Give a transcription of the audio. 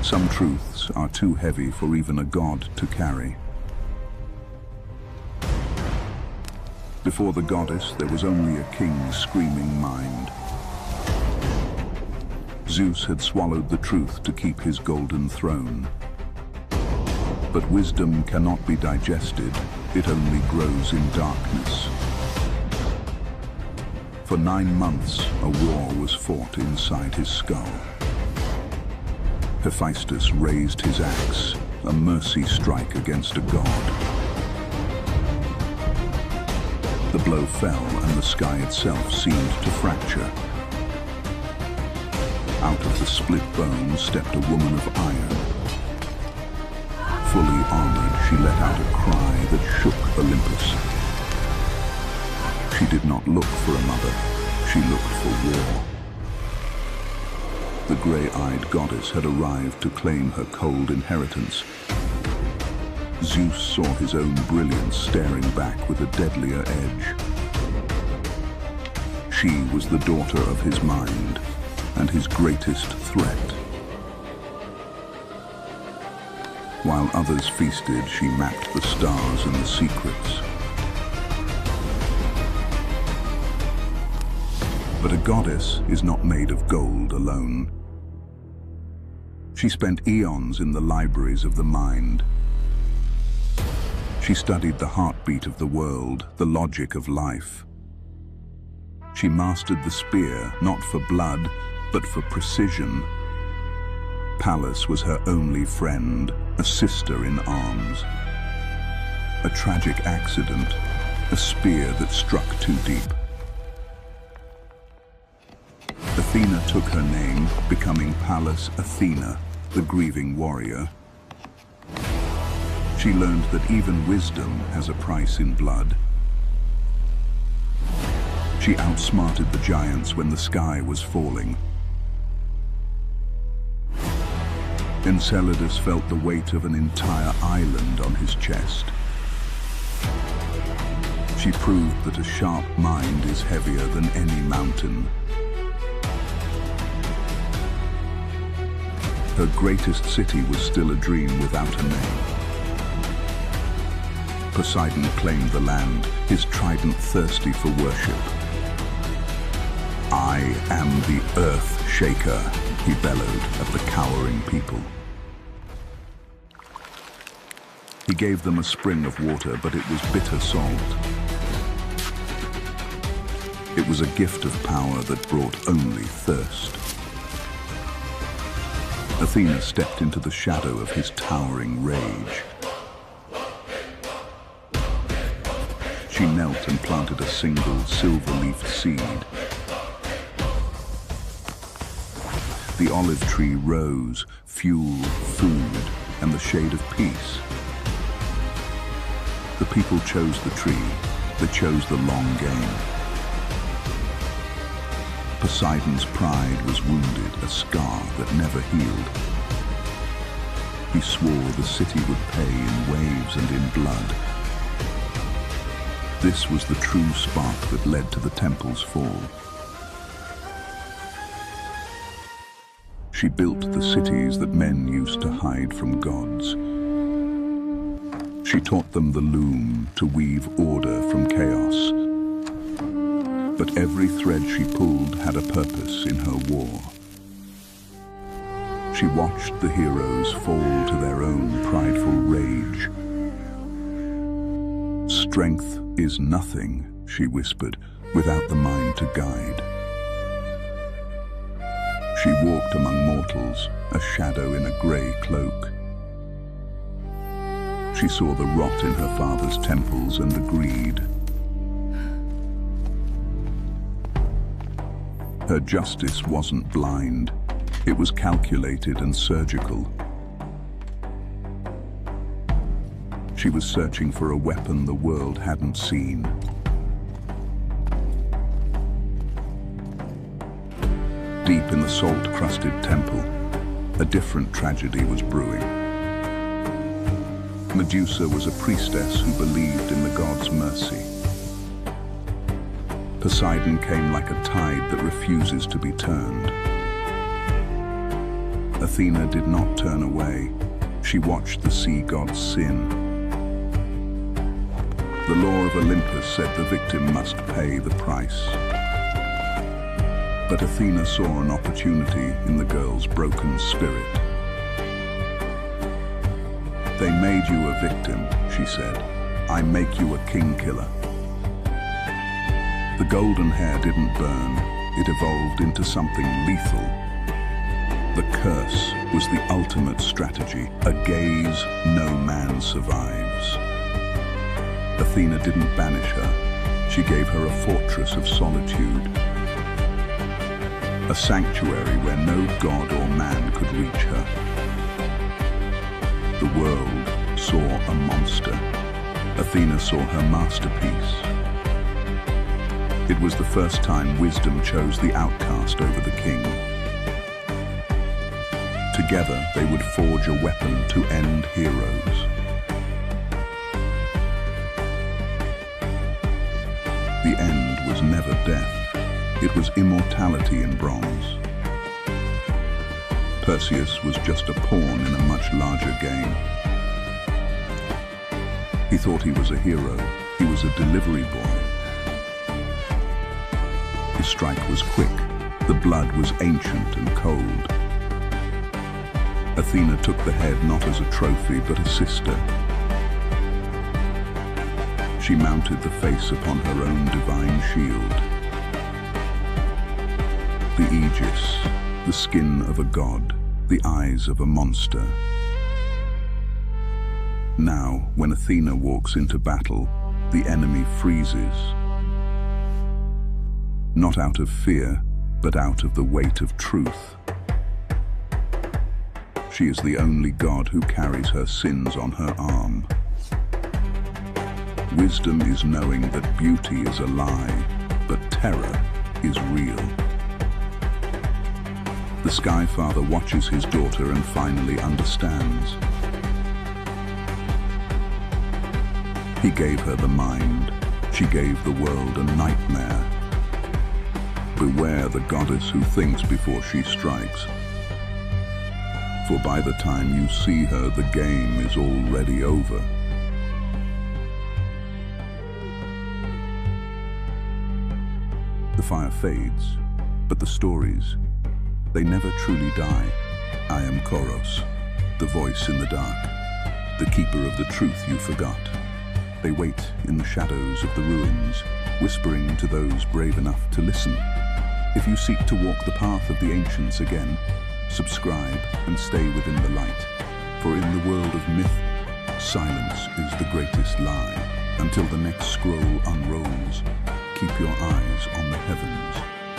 Some truths are too heavy for even a god to carry. Before the goddess, there was only a king's screaming mind. Zeus had swallowed the truth to keep his golden throne. But wisdom cannot be digested, it only grows in darkness. For 9 months, a war was fought inside his skull. Hephaestus raised his axe, a mercy strike against a god. The blow fell and the sky itself seemed to fracture. Out of the split bone stepped a woman of iron. Fully armored, she let out a cry that shook Olympus. She did not look for a mother, she looked for war. The grey-eyed goddess had arrived to claim her cold inheritance. Zeus saw his own brilliance staring back with a deadlier edge. She was the daughter of his mind, and his greatest threat. While others feasted, she mapped the stars and the secrets. But a goddess is not made of gold alone. She spent eons in the libraries of the mind. She studied the heartbeat of the world, the logic of life. She mastered the spear, not for blood, but for precision. Pallas was her only friend, a sister in arms. A tragic accident, a spear that struck too deep. Athena took her name, becoming Pallas Athena, the grieving warrior. She learned that even wisdom has a price in blood. She outsmarted the giants when the sky was falling. Enceladus felt the weight of an entire island on his chest. She proved that a sharp mind is heavier than any mountain. Her greatest city was still a dream without a name. Poseidon claimed the land, his trident thirsty for worship. "I am the earth shaker," he bellowed at the cowering people. He gave them a spring of water, but it was bitter salt. It was a gift of power that brought only thirst. Athena stepped into the shadow of his towering rage. She knelt and planted a single silver-leafed seed. The olive tree rose, fuel, food, and the shade of peace. The people chose the tree, they chose the long game. Poseidon's pride was wounded, a scar that never healed. He swore the city would pay in waves and in blood. This was the true spark that led to the temple's fall. She built the cities that men used to hide from gods. She taught them the loom to weave order from chaos. But every thread she pulled had a purpose in her war. She watched the heroes fall to their own prideful rage. "Strength is nothing," she whispered, "without the mind to guide." She walked among mortals, a shadow in a grey cloak. She saw the rot in her father's temples and the greed. Her justice wasn't blind, it was calculated and surgical. She was searching for a weapon the world hadn't seen. Deep in the salt-crusted temple, a different tragedy was brewing. Medusa was a priestess who believed in the gods' mercy. Poseidon came like a tide that refuses to be turned. Athena did not turn away. She watched the sea gods sin. The law of Olympus said the victim must pay the price. But Athena saw an opportunity in the girl's broken spirit. "They made you a victim," she said. "I make you a king-killer." The golden hair didn't burn. It evolved into something lethal. The curse was the ultimate strategy, a gaze no man survives. Athena didn't banish her. She gave her a fortress of solitude, a sanctuary where no god or man could reach her. The world saw a monster. Athena saw her masterpiece. It was the first time wisdom chose the outcast over the king. Together, they would forge a weapon to end heroes. The end was never death. It was immortality in bronze. Perseus was just a pawn in a much larger game. He thought he was a hero. He was a delivery boy. His strike was quick. The blood was ancient and cold. Athena took the head not as a trophy, but a sister. She mounted the face upon her own divine shield. The Aegis, the skin of a god, the eyes of a monster. Now, when Athena walks into battle, the enemy freezes. Not out of fear, but out of the weight of truth. She is the only god who carries her sins on her arm. Wisdom is knowing that beauty is a lie, but terror is real. The Sky Father watches his daughter and finally understands. He gave her the mind. She gave the world a nightmare. Beware the goddess who thinks before she strikes. For by the time you see her, the game is already over. The fire fades, but the stories, they never truly die. I am Koros, the voice in the dark, the keeper of the truth you forgot. They wait in the shadows of the ruins, whispering to those brave enough to listen. If you seek to walk the path of the ancients again, subscribe and stay within the light. For in the world of myth, silence is the greatest lie. Until the next scroll unrolls, keep your eyes on the heavens.